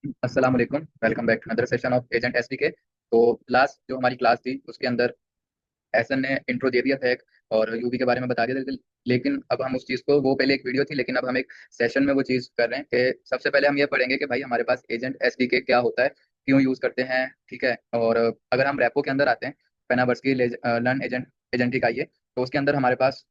अस्सलाम वालेकुम। Welcome back to another session of agent SPK. तो लास्ट जो हमारी क्लास थी उसके अंदर एसन ने इंट्रो दे दिया था एक, और यूवी के बारे में बता दिया था। लेकिन अब हम उस चीज़ को, वो पहले एक वीडियो थी लेकिन अब हम एक सेशन में वो चीज़ कर रहे हैं कि सबसे पहले हम ये पढ़ेंगे कि भाई हमारे पास एजेंट एसडीके क्या होता है, क्यों यूज़ करते हैं। ठीक है। और अगर हम रेपो के अंदर आते हैं, पेनावर्सकी लर्न एजेंट एजेंटिक आइए, तो उसके अंदर हमारे पास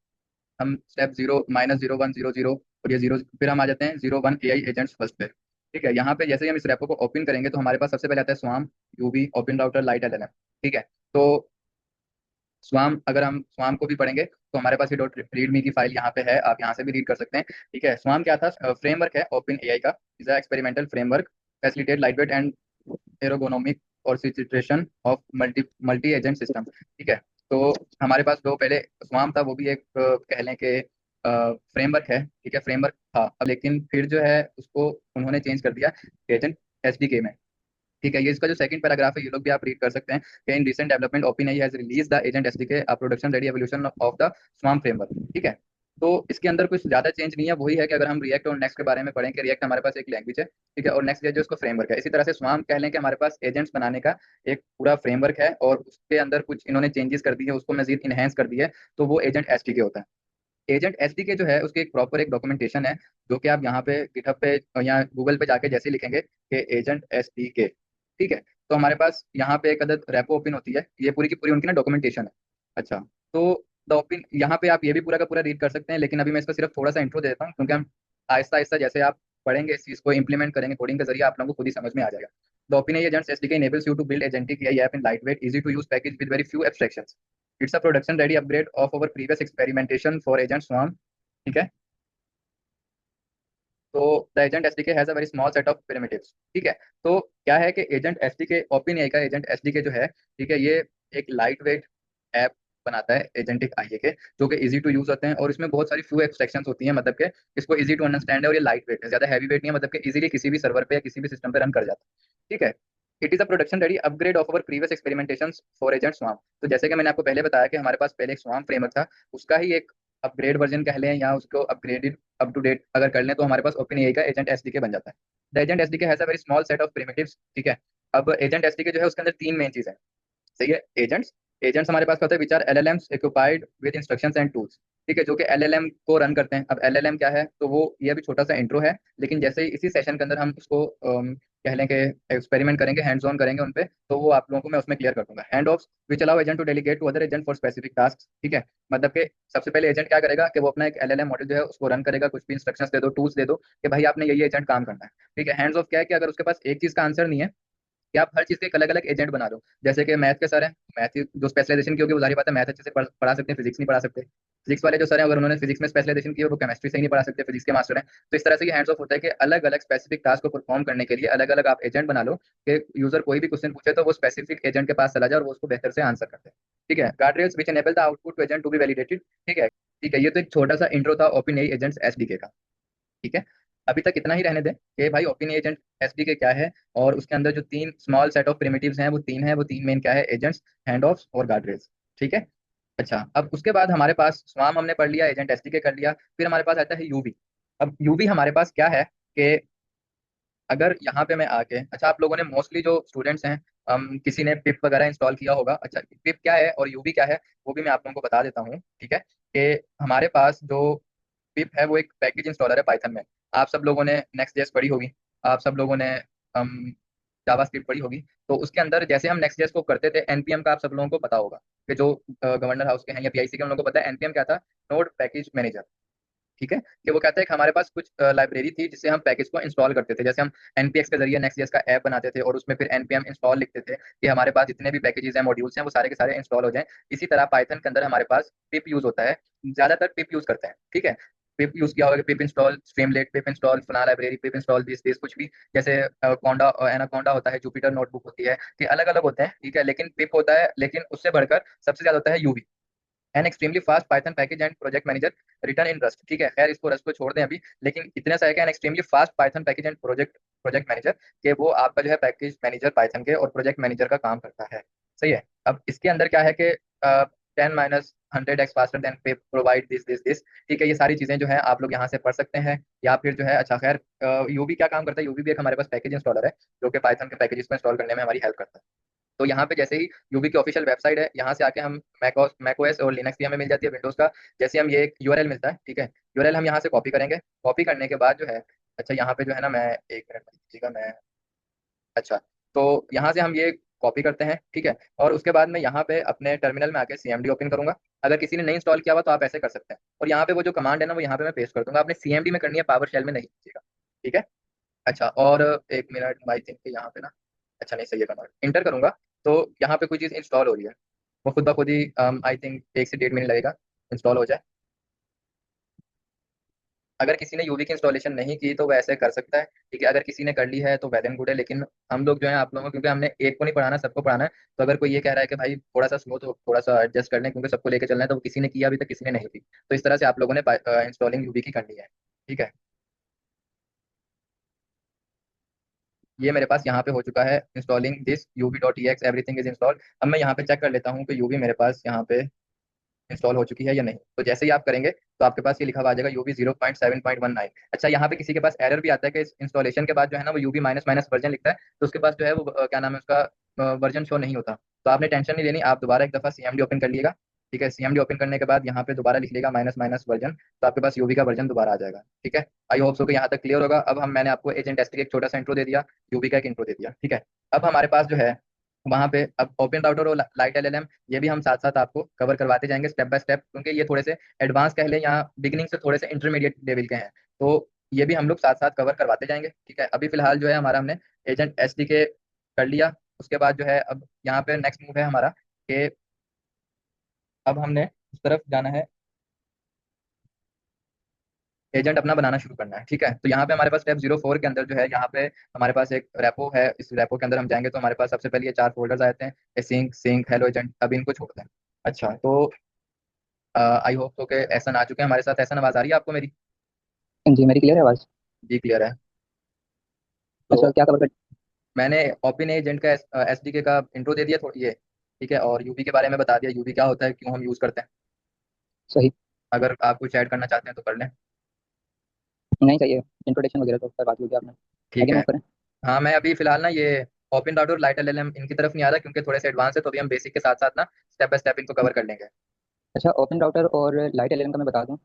हम step zero minus zero one zero zero और ये जीरो, फिर हम आ जाते हैं जीरो वन ए आई एजेंट्स फर्स्ट पे। ठीक है। यहाँ पे जैसे ही हम इस रेपो को ओपन करेंगे तो हमारे पास सबसे पहले आता है Swarm, UV, Open Router, Lite LLM. ठीक है। तो स्वाम, अगर हम स्वाम को भी पढ़ेंगे तो हमारे पास ये डॉट रीड मी की फाइल यहाँ पे है, आप यहाँ से भी रीड कर सकते हैं। ठीक है। स्वाम क्या था? फ्रेमवर्क है ओपन एआई का, is a experimental framework facilitate lightweight and ergonomic orchestration of multi multi agent system. ठीक है। तो हमारे पास जो पहले स्वाम था वो भी एक कह लें कि फ्रेमवर्क है। ठीक है, फ्रेमवर्क था अब, लेकिन फिर जो है उसको उन्होंने चेंज कर दिया एजेंट एसडीके में। ठीक है। ये इसका जो सेकंड पैराग्राफ है ये लोग भी आप रीड कर सकते हैं कि in recent development OpenAI has release the agent SDK a production ready evolution of the swarm framework. ठीक है। तो इसके अंदर कुछ ज्यादा चेंज नहीं है, वही है कि अगर हम रिएक्ट और नेक्स्ट के बारे में पढ़ें कि रिएक्ट हमारे पास एक लैंग्वेज है। ठीक है। और नेक्स्ट जो उसको फ्रेमवर्क है, इसी तरह से स्वार्म कह लें कि हमारे पास एजेंट्स बनाने का एक पूरा फ्रेमवर्क है और उसके अंदर कुछ इन्होंने चेंजेस कर दी है, उसको मजीद इनहेंस कर दिया है, तो वो एजेंट एसडीके होता है। एजेंट एसडीके जो है उसकी एक प्रॉपर एक डॉक्यूमेंटेशन है, जो कि आप यहाँ पे गिटहब पे या गूगल पे जाके जैसे ही लिखेंगे कि एजेंट एसडीके। ठीक है। तो हमारे पास यहाँ पे एक अदद रेपो ओपन होती है, ये पूरी की पूरी उनकी ना डॉक्यूमेंटेशन है। अच्छा। तो द ओपन यहाँ पे आप ये भी पूरा का पूरा रीड कर सकते हैं, लेकिन अभी मैं इसका सिर्फ थोड़ा सा इंट्रो दे देता हूँ, क्योंकि हम आहिस्ता आहिस्ता जैसे आप पढ़ेंगे इस चीज को इंप्लीमेंट करेंगे कोडिंग के जरिए, आप लोगों को खुद ही समझ में आ जाएगा। The open agents SDK enables you to build agentic AI app in lightweight, easy to use package with very few abstractions. It's a production ready upgrade of our previous experimentation for agent swarm. ठीक है। तो the agent SDK has a very small set of primitives। ठीक है। तो क्या है कि agent SDK, open AI का एजेंट एसडीके जो है, ठीक है, ये एक लाइट वेट ऐप बनाता है एजेंटिक आईए के, जो कि इजी टू यूज होते हैं और इसमें बहुत सारी फ्यू एक्सट्रैक्शंस होती हैं, मतलब कि इसको इजी टू अंडरस्टैंड है और ये लाइट वेट है, ज्यादा हैवी वेट नहीं है, मतलब कि इजीली किसी भी सर्वर पे या किसी भी सिस्टम पे रन कर जाता है। ठीक है। It is a production ready upgrade of our previous experimentations for agent swarm. तो जैसे कि मैंने आपको पहले बताया कि हमारे पास पहले एक स्वाम फ्रेमवर्क था, उसका ही एक अपग्रेड वर्जन कह लें या उसको अपग्रेडेड अप टू डेट अगर कर लें, तो हमारे पास ओपन एआई का एजेंट एसडीके बन जाता है। The agent SDK has a very small set of primitives। ठीक है। अब एजेंट एसडीके जो है उसके अंदर तीन मेन चीजें हैं। सही है। एजेंट्स, एजेंट्स हमारे पास क्या होता है? Which are LLMs equipped with instructions and tools. ठीक है, जो कि एलएलएम को रन करते हैं। अब एलएलएम क्या है, तो वो ये भी छोटा सा इंट्रो है, लेकिन जैसे ही इसी सेशन के अंदर हम उसको कह लें कि एक्सपेरिमेंट करेंगे, हैंड्स ऑन करेंगे उन पे, तो वो आप लोगों को मैं उसमें क्लियर कर दूंगा। Hand off which allow agent to delegate to other agent for specific task. ठीक है। मतलब कि सबसे पहले एजेंट क्या करेगा कि वो अपना एक एलएलएम मॉडल जो है उसको रन करेगा, कुछ भी इंस्ट्रक्शंस दे दो, टूल्स दे दो कि भाई आपने ये एजेंट काम करना है। ठीक है। हैंड्स ऑफ क्या है कि अगर उसके पास एक चीज का आंसर नहीं है, कि आप हर चीज के एक अलग अलग एजेंट बना दो। जैसे कि मैथ के सर हैं, मैथ जो स्पेशलाइजेशन की होगी वो जारी बात है मैथ अच्छे से पढ़ा सकते हैं, फिजिक्स नहीं पढ़ा सकते। फिजिक्स वाले जो सर हैं अगर उन्होंने फिजिक्स में स्पेशलाइजेशन की है वो केमिस्ट्री से ही नहीं पढ़ा सकते, फिजिक्स के मास्टर हैं। तो इस तरह से ये हैंड्स ऑफ होता है कि अलग अलग स्पेसिफिक टास्क को परफॉर्म करने के लिए अलग अलग आप एजेंट बना लो, कि यूजर कोई भी क्वेश्चन पूछे तो वो स्पेसिफिक एजेंट के पास चला जाए और वो उसको बेहतर से आंसर करते हैं। ठीक है। Guardrails which enable the output to agent to be validated. ठीक है। ठीक है, ये तो एक छोटा सा इंट्रो था ओपन एआई एजेंट्स एसडीके का। ठीक है। अभी तक इतना ही रहने दें कि भाई ओपन एजेंट एसडीके क्या है, और उसके अंदर जो तीन स्मॉल सेट ऑफ प्रिमिटिव्स हैं वो तीन है, वो तीन मेन क्या है? एजेंट्स, हैंड ऑफ्स और गार्डरेल्स। ठीक है। अच्छा, अब उसके बाद हमारे पास स्वाम हमने पढ़ लिया, एजेंट एसडीके कर लिया, फिर हमारे पास आता है यूवी। अब यूवी हमारे पास क्या है कि अगर यहाँ पे मैं आके, अच्छा आप लोगों ने मोस्टली जो स्टूडेंट्स हैं, किसी ने पिप वगैरह इंस्टॉल किया होगा। अच्छा, पिप क्या है और यूवी क्या है वो भी मैं आप लोगों को बता देता हूँ। ठीक है। कि हमारे पास जो पिप है वो एक पैकेज इंस्टॉलर है पाइथन में। आप सब लोगों ने नेक्स्ट जेएस पढ़ी होगी, आप सब लोगों ने जावास्क्रिप्ट पढ़ी होगी। तो उसके अंदर जैसे हम नेक्स्ट जेएस को करते थे, एनपीएम का आप सब लोगों को पता होगा, कि जो गवर्नर हाउस के हैं या पीआईसी के, उन लोगों को पता है एनपीएम क्या था? Node package manager. ठीक है। कि वो कहता है कि हमारे पास कुछ लाइब्रेरी थी जिससे हम पैकेज को इंस्टॉल करते थे, जैसे हम एनपीएक्स के जरिए नेक्स्ट का ऐप बनाते थे और उसमें फिर एनपीएम इंस्टॉल लिखते थे कि हमारे पास जितने भी पैकेजेस हैं, मॉड्यूल्स हैं, वो सारे के सारे इंस्टॉल हो जाएं। इसी तरह पाइथन के अंदर हमारे पास पिप यूज होता है, ज्यादातर पिप यूज करते हैं। ठीक है। पिप यूज किया होगा, पिप इंस्टॉल स्ट्रीमलेट, पिप इंस्टॉल फला लाइब्रेरी, पिप इंस्टॉल दिस कुछ भी, जैसे कॉन्डा एनाकोंडा होता है, जुपिटर नोटबुक होती है, कि अलग अलग होते हैं। ठीक है। लेकिन पिप होता है, लेकिन उससे बढ़कर सबसे ज्यादा होता है UV, an extremely fast Python package and project manager return in rust. ठीक है। खैर इसको रस्ट को छोड़ दें अभी, लेकिन इतने सा है कि an extremely fast Python package and project project manager, के वो आपका जो है पैकेज मैनेजर पाइथन के और प्रोजेक्ट मैनेजर का काम करता है। सही है। अब इसके अंदर क्या है कि 10 - 100x फास्टर देन पे प्रोवाइड दिस। ठीक है, ये सारी चीजें जो है आप लोग यहाँ से पढ़ सकते हैं। या फिर जो है, अच्छा खैर, यूबी क्या काम करता है, यूबी भी एक हमारे पास पैकेज इंस्टॉलर है जो कि पाइथन के पैकेजेस को इंस्टॉल करने में हमारी हेल्प करता है। तो यहाँ पे जैसे ही यूबी की ऑफिशियल वेबसाइट है, यहाँ से आके हम मैकओएस और लिनक्स भी हमें मिल जाती है, विंडोज का। जैसे हम ये एक यूआरएल मिलता है, ठीक है, यूआरएल हम यहाँ से कॉपी करेंगे। कॉपी करने के बाद जो है, अच्छा यहाँ पे जो है ना, मैं एक मिनट दीजिएगा, मैं, अच्छा, तो यहाँ से हम ये कॉपी करते हैं, ठीक है। और उसके बाद मैं यहाँ पे अपने टर्मिनल में आके सीएमडी ओपन करूंगा। अगर किसी ने नहीं इंस्टॉल किया हुआ तो आप ऐसे कर सकते हैं। और यहाँ पे वो जो कमांड है ना, वो यहाँ पे मैं पेस्ट कर दूंगा। आपने सीएमडी में करनी है, पावर शेल में नहीं कीजिएगा, ठीक है। अच्छा, और एक मिनट, आई थिंक यहाँ पे ना, अच्छा नहीं, सही है, कमांड इंटर करूंगा तो यहाँ पे कोई चीज़ इंस्टॉल हो रही है। वो खुद ब खुद ही आई थिंक 1 से 1.5 मिनट लगेगा इंस्टॉल हो जाए। अगर किसी ने यूवी की इंस्टॉलेशन नहीं की तो वो ऐसे कर सकता है, ठीक है। अगर किसी ने कर ली है तो वेल एंड गुड है, लेकिन हम लोग जो है आप लोगों को, क्योंकि हमने एक को नहीं पढ़ाना, सबको पढ़ाना है। तो अगर कोई ये कह रहा है कि भाई थोड़ा सा स्लो, तो थोड़ा सा एडजस्ट कर लें, क्योंकि सबको लेके चलना है, तो वो किसी ने किया अभी तक, किसी ने नहीं की। तो इस तरह से आप लोगों ने इंस्टॉलिंग यूवी की करनी है, ठीक है। ये मेरे पास यहाँ पे हो चुका है, installing this ub.ex, everything is install. अब मैं यहाँ पे चेक कर लेता हूँ कि यूवी मेरे पास यहाँ पे इंस्टॉल हो चुकी है या नहीं। तो जैसे ही आप करेंगे तो आपके पास ये लिखा हुआ आ जाएगा यूबी 0.7.19। अच्छा, यहाँ पे किसी के पास एरर भी आता है कि इंस्टॉलेशन के बाद जो है ना, वो यूबी माइनस माइनस वर्जन लिखता है, तो उसके पास जो है वो क्या नाम है उसका, वर्जन शो नहीं होता। तो आपने टेंशन नहीं लेनी, आप दोबारा एक दफा सीएमडी ओपन कर लिएगा, ठीक है। सीएमडी ओपन करने के बाद यहाँ पे दोबारा लिख लेगा माइनस माइनस वर्जन, तो आपके पास यूबी का वर्जन दोबारा आ जाएगा, ठीक है। आई होप सो कि यहाँ तक क्लियर होगा। अब हम, मैंने आपको एजेंट टेस्ट का एक छोटा सा इंट्रो दे दिया, यूबी का एक इंट्रो दे दिया, ठीक है। अब हमारे पास जो है वहाँ पे अब ओपन राउटर और लाइट एलएलएम, ये भी हम साथ साथ आपको कवर करवाते जाएंगे स्टेप बाय स्टेप, क्योंकि ये थोड़े से एडवांस कह लें या बिगिनिंग से थोड़े से इंटरमीडिएट लेवल के हैं। तो ये भी हम लोग साथ साथ कवर करवाते जाएंगे, ठीक है। अभी फिलहाल जो है हमारा, हमने एजेंट एसडीके कर लिया। उसके बाद जो है, अब यहाँ पे नेक्स्ट मूव है हमारा कि अब हमने उस तरफ जाना है, एजेंट अपना बनाना शुरू करना है, ठीक है। तो यहाँ पे हमारे पास स्टेप 04 के अंदर जो है, यहाँ पे हमारे पास एक रेपो है। इस रेपो के अंदर हम जाएंगे तो हमारे पास सबसे पहले ये 4 फोल्डर्स आते हैं, सिंक सिंक हेलो एजेंट। अभी इनको छोड़ते हैं। अच्छा, तो आई होप तो के ऐसा आ चुके हैं हमारे साथ। ऐसा आवाज आ रही है आपको मेरी? जी मेरी क्लियर है आवाज। जी क्लियर है। अच्छा तो क्या कवर कर। मैंने ओपन एजेंट का एसडीके का इंट्रो दे दिया थोड़ी ये, ठीक है। और यूवी के बारे में बता दिया, यूवी क्या होता है, क्यों हम यूज करते हैं। सही। अगर आप कुछ ऐड करना चाहते हैं तो कर लें। नहीं चाहिए, इंट्रोडक्शन वगैरह तो करवा दिया आपने। ठीक आगे है। मूव करें। हाँ, मैं अभी फिलहाल ना ये ओपन डॉट और लाइट एलएलएम इनकी तरफ नहीं आ रहा, क्योंकि थोड़े से एडवांस है। तो अभी हम बेसिक के साथ साथ ना स्टेप बाय स्टेप इनको कवर कर लेंगे। अच्छा ओपन राउटर और लाइट एलएलएम का मैं बता दूं,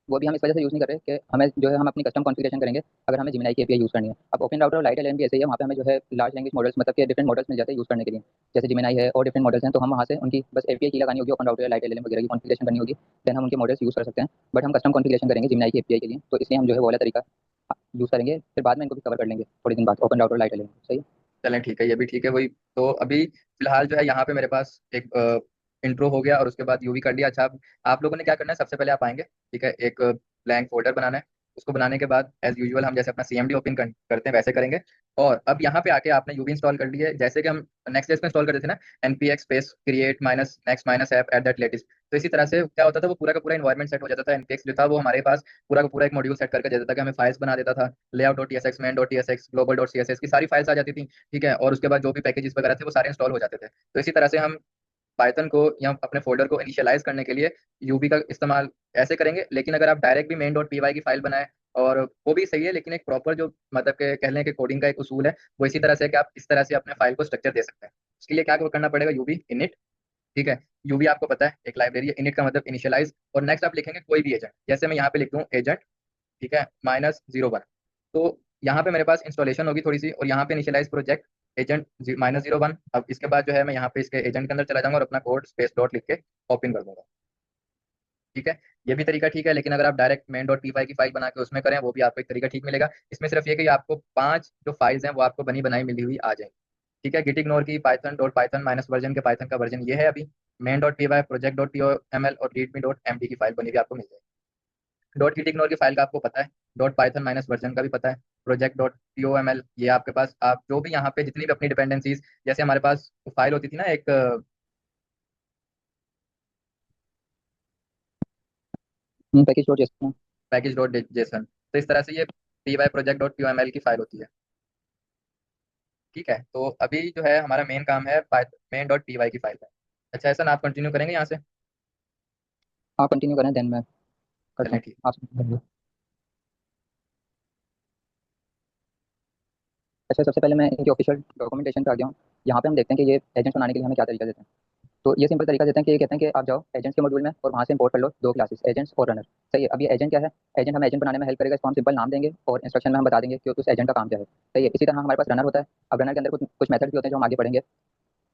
वो भी हम इस वजह से यूज़ नहीं कर रहे कि हमें जो है हम अपनी कस्टम कॉन्फ़िगरेशन करेंगे अगर हमें जिमिनाई की एपीआई यूज़ करनी है। अब ओपन राउटर और लाइट एलएलएम भी ऐसे ही है, वहाँ पे हमें जो है लार्ज लैंग्वेज मॉडल्स मतलब कि डिफरेंट मॉडल्स मिल जाते हैं यूज़ करने के लिए। जैसे जिमिनाई है और डिफरेंट मॉडल्स हैं, तो हम वहाँ से उनकी बस एपीआई की लगानी होगी, ओपन राउटर या लाइट एलएलएम वगैरह की कॉन्फ़िगरेशन करनी होगी, देन हम उनके मॉडल्स यूज़ कर सकते हैं। बट हम कस्टम कॉन्फ़िगरेशन करेंगे जिमिनाई की एपीआई के लिए, तो इसलिए हम जो है वो वाला तरीका यूज़ करेंगे। फिर बाद में इनको भी कवर कर लेंगे थोड़े दिन बाद, ओपन राउटर लाइट एलएलएम। सही है। चलें, ठीक है, ये भी ठीक है वही। तो अभी फिलहाल जो है यहाँ पे मेरे पास एक इंट्रो हो गया और उसके बाद यूवी कर लिया। अच्छा, अब आप लोगों ने क्या करना है, सबसे पहले आप आएंगे, ठीक है, एक ब्लैंक फोल्डर बनाना है। उसको बनाने के बाद एज यूजुअल हम जैसे अपना सीएमडी ओपन करते हैं वैसे करेंगे। और अब यहाँ पे आके आपने यूवी इंस्टॉल कर ली है, जैसे कि हम नेक्स्ट डेज में इंस्टॉल करते थे ना, npx space create minus next minus app at that latest. तो इसी तरह से क्या होता था, वो पूरा का पूरा इन्वायरमेंट सेट हो जाता था। npx जो था वो हमारे पास पूरा का पूरा एक मॉड्यूल सेट करके देता था, कि हमें फाइल्स बना देता था, layout dot TSX, main dot TSX, global dot CSS की सारी फाइल्स आ जाती थी, ठीक है। और उसके बाद जो भी पैकेजेस वगैरह थे वो सारे इंस्टॉल हो जाते थे। तो इसी तरह से हम पाइथन को या अपने फोल्डर को इनिशियलाइज करने के लिए यूबी का इस्तेमाल ऐसे करेंगे। लेकिन अगर आप डायरेक्ट भी मेन डॉट पी वाई की फाइल बनाए, और वो भी सही है, लेकिन एक प्रॉपर जो मतलब के कह लें कि कोडिंग का एक उसूल है, वो इसी तरह से है कि आप इस तरह से अपने फाइल को स्ट्रक्चर दे सकते हैं। उसके लिए क्या करना पड़ेगा, यूबी इनिट, ठीक है। यूबी आपको पता है एक लाइब्रेरी है, इनिट का मतलब इनिशियलाइज। और नेक्स्ट आप लिखेंगे कोई भी एजेंट, जैसे मैं यहाँ पे लिख दूँ एजेंट, ठीक है, -01। तो यहाँ पे मेरे पास इंस्टॉलेशन होगी थोड़ी सी, और यहाँ पे इनिशियलाइज प्रोजेक्ट एजेंट -01। अब इसके बाद जो है मैं यहाँ पे इसके एजेंट के अंदर चला जाऊंगा और अपना कोड स्पेस डॉट लिख के ओपन कर दूंगा, ठीक है। ये भी तरीका ठीक है, लेकिन अगर आप डायरेक्ट मेन डॉट पी की फाइल बना के उसमें करें, वो भी आपको एक तरीका ठीक मिलेगा। इसमें सिर्फ ये कि आपको 5 जो फाइल्स हैं वो आपको बनी बनाई मिली हुई आ जाएंगी, ठीक है। गिट इग्नोर की Python dot Python minus version के पाइथन का वर्जन ये है अभी। Main dot p y, project dot p m l और रीडमी डॉट एम डी की फाइल बनी हुई आपको मिल जाएगी। डॉट गिट इग्नोर की फाइल का आपको पता है, डॉट पाइथन माइनस वर्जन का भी पता है, project dot p o m l, ये आपके पास आप जो भी यहाँ पे जितनी भी अपनी डिपेंडेंसीज, जैसे हमारे पास फाइल होती थी ना एक package dot JSON. Package dot JSON, तो इस तरह से ये p y project dot p o m l की फाइल होती है, ठीक है। तो अभी जो है हमारा मेन काम है मेन डॉट पी वाई की फाइल है। अच्छा, ऐसा ना आप कंटिन्यू करेंगे यहाँ से? आप कंटिन्यू करें, देन मैं करता चलें हूँ। ठीक। आप submit करिए। अच्छा, सबसे पहले मैं इनकी ऑफिशियल डॉक्यूमेंटेशन पे आ गया हूँ। यहाँ पे हम देखते हैं कि ये एजेंट्स बनाने के लिए हमें क्या तरीका देते हैं। तो ये सिंपल तरीका देते हैं कि ये कहते हैं कि आप जाओ एजेंट्स के मॉड्यूल में और वहाँ से इंपोर्ट कर लो दो क्लासेस, एजेंट्स और रनर। सही है। अब ये एजेंट क्या है? एजेंट हमें एजेंट बनाने में हेल्प करेगा, इसको हम सिंपल नाम देंगे और इंस्ट्रक्शन में हम बता देंगे कि उस एजेंट का काम क्या है। सही है। इसी तरह हमारे पास रनर होता है। अब रनर के अंदर कुछ कुछ मेथड भी होते हैं जो हम आगे पढ़ेंगे।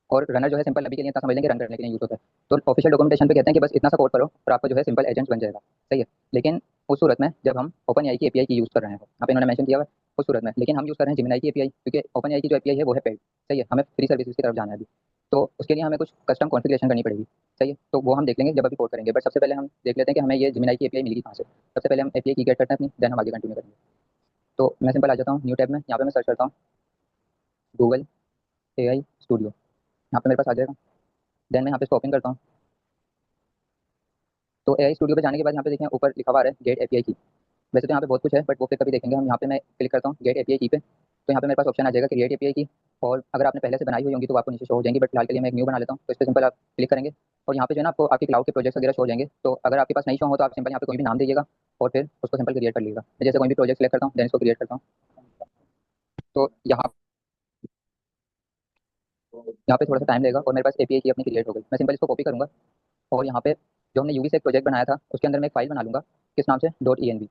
और रनर जो है सिंपल अभी के लिए इतना समझ लेंगे, रन करने के लिए यूज होता है। तो ऑफिशियल डॉक्यूमेंटेशन पे कहते हैं कि बस इतना सा कोड करो और आपको जो है सिंपल एजेंट बन जाएगा। सही है। लेकिन उस सूरत में जब हम ओपन एआई की एपीआई की यूज़ कर रहे हैं, यहाँ पे इन्होंने मेंशन किया हुआ है उस सूरत में, लेकिन हम यूज़ कर रहे हैं जेमिनी की एपीआई, क्योंकि ओपन एआई की जो एपीआई है वो है पेड। सही है। हमें फ्री सर्विसेज की तरफ जाना है अभी। तो उसके लिए हमें कुछ कस्टम कॉन्फ़िगरेशन करनी पड़ेगी। सही है। तो वो हम देख लेंगे जब अभी कोड करेंगे, बट सबसे पहले हम देख लेते हैं कि हमें ये जेमिनी की एपीआई मिलेगी कहाँ से। सबसे पहले हम एपीआई की गेट करते हैं अपनी, देन हम आगे कंटिन्यू करेंगे। तो मैं सिंपल आ जाता हूँ न्यू टैब में, यहाँ पे मैं सर्च करता हूँ गूगल एआई स्टूडियो। यहाँ पे मेरे पास आ जाएगा। देन मैं यहाँ पे इसको ओपन करता हूँ। तो एआई स्टूडियो पे जाने के बाद यहाँ पे देखें ऊपर लिखा हुआ है गेट एपीआई की। वैसे तो यहाँ पे बहुत कुछ है, बट वो फिर कभी देखेंगे हम। यहाँ पे मैं क्लिक करता हूँ गेट एपीआई की पे, तो यहाँ पे मेरे पास ऑप्शन आ जाएगा क्रिएट एपीआई की। और अगर आपने पहले से बनाई हुई होंगी तो आपको नीचे शो हो जाएंगी, बट फिलहाल के लिए मैं एक न्यू बना लेता हूँ। तो इस पर सिंपल आप क्लिक करेंगे और यहाँ पे जो है ना आपको आपके क्लाउड के प्रोजेक्ट्स वगैरह शो हो जाएंगे। तो अगर आपके पास नहीं शो हो तो आप सिंपल यहाँ पे कोई भी नाम दीजिएगा और फिर उसको सिंपल क्रिएट कर लीजिएगा। मैं जैसे कोई भी प्रोजेक्ट सेलेक्ट करता हूँ, देन इसको क्रिएट करता हूँ। तो यहाँ पे थोड़ा सा टाइम लगेगा और मेरे पास एपीआई की अपनी क्रिएट हो गई। मैं सिंपल इसको कॉपी करूँगा और यहाँ पे जो हमने यूवी से एक प्रोजेक्ट बनाया था उसके अंदर मैं एक फाइल बना लूँगा। किस नाम से? Dot E N B.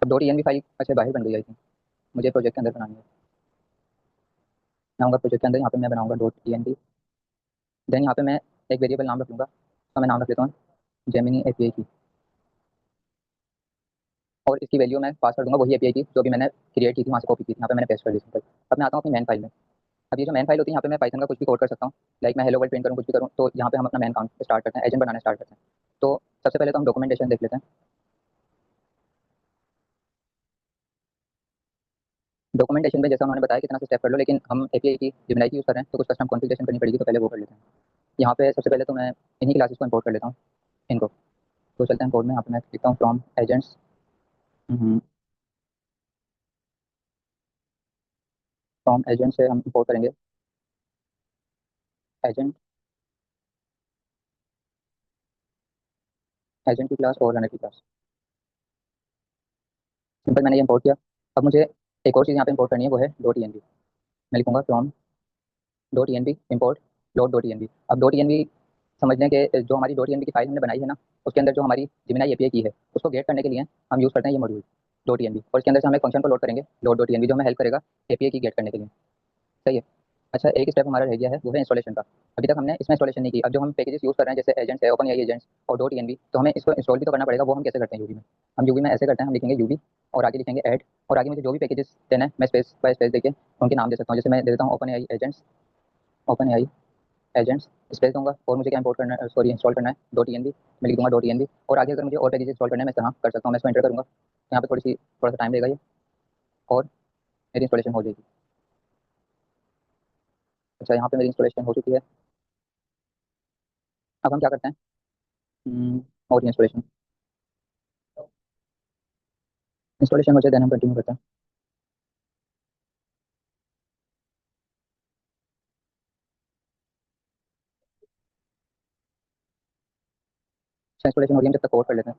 अब dot E N V file अच्छा बाहर बन गई आई थिंक, मुझे प्रोजेक्ट के अंदर बनानी है। मैं आऊँगा प्रोजेक्ट के अंदर, यहाँ पे मैं बनाऊँगा dot E N b. Then यहाँ पे मैं एक वेरिएबल नाम रख लूँगा, तो मैं नाम रख लेता हूँ जेमिनी एपीआई की। और इसकी वैल्यू मैं पास कर दूँगा वही एपीआई की जो भी मैंने क्रिएट की थी, वहाँ से कॉपी की थी, यहाँ पे मैंने पेस्ट कर दी सिंपल। अब मैं आता हूँ अपनी मेन फाइल में। अब ये जो मेन फाइल होती है यहाँ पे मैं पाइथन का कुछ भी कोड कर सकता हूँ। लाइक मैं हेलो वर्ल्ड प्रिंट करूँ, कुछ भी करूँ। तो यहाँ पे हम अपना मेन काम स्टार्ट करते हैं, एजेंट बनाना स्टार्ट करते हैं। तो सबसे पहले तो हम डॉक्यूमेंटेशन देख लेते हैं। डॉक्यूमेंटेशन में जैसा उन्होंने बताया कितना से स्टेप कर लो, लेकिन हम एपीआई की जेमिनी की यूज़ कर रहे हैं तो कुछ कस्टम कॉन्फ़िगरेशन करनी पड़ेगी, तो पहले वो कर लेते हैं। यहाँ पे सबसे पहले तो मैं इन्हीं क्लासेस को इंपोर्ट कर लेता हूँ, इनको। तो चलते हैं कोड में। यहाँ पे मैं लिखता हूँ फ्रॉम एजेंट्स। फ्रॉम एजेंट से हम इंपोर्ट करेंगे एजेंट, एजेंट की क्लास और रनर की क्लास। सिंपल मैंने ये इंपोर्ट किया। अब मुझे एक और चीज़ यहाँ पे इंपोर्ट करनी है, वो है डॉट ई एन बी। मैं लिखूंगा from dot E N b import dot E N B. अब डॉट ई एन बी समझ लें कि जो हमारी डॉट ई एन बी की फाइल हमने बनाई है ना, उसके अंदर जो हमारी जेमिनी एपीआई की है उसको गेट करने के लिए हम यूज़ करते हैं ये module dot E N b. और इसके अंदर से हम एक फंक्शन को लोड करेंगे डॉट ई एन बी, जो हमें हेल्प करेगा एपीआई की गेट करने के लिए। सही है। अच्छा, एक स्टेप हमारा रह गया है, वो है इंस्टॉलेशन का। अभी तक हमने इसमें इंस्टॉलेशन नहीं की। अब जो हम पैकेजेस यूज़ कर रहे हैं जैसे एजेंट्स है, ओपन एआई एजेंट्स और डॉट ईएनबी, तो हमें इसको इंस्टॉल भी तो करना पड़ेगा। वो हम कैसे करते हैं यूवी में? हम यूवी में ऐसे करते हैं, हम लिखेंगे यूवी और आगे लिखेंगे ऐड, और आगे मुझे जो भी पैकेजेस देना है मैं स्पेस बाय स्पेस देके उनके नाम दे सकता हूँ। जैसे मैं दे देता हूँ open AI agents, open AI agents space दूंगा, और मुझे क्या इंपोर्ट करना है, सॉरी इंस्टॉल करना है डॉट ईएनबी। मैं लिख दूंगा डॉट ईएनबी, और आगे अगर मुझे और पैकेजेस इंस्टॉल करना है मैं इस तरह कर सकता हूँ। मैं इसको एंटर करूँगा, यहाँ पे थोड़ा सा टाइम लगेगा ये, और मेरी इंस्टॉलेशन हो जाएगी। अच्छा, यहाँ पे मेरी इंस्टॉलेशन हो चुकी है। अब हम क्या करते हैं, और इंस्टॉलेशन इंस्टॉलेशन हो जाए देन हम कंटिन्यू करते हैं। इंस्टॉलेशन हो रही है, हम जब तक कोड कर लेते हैं।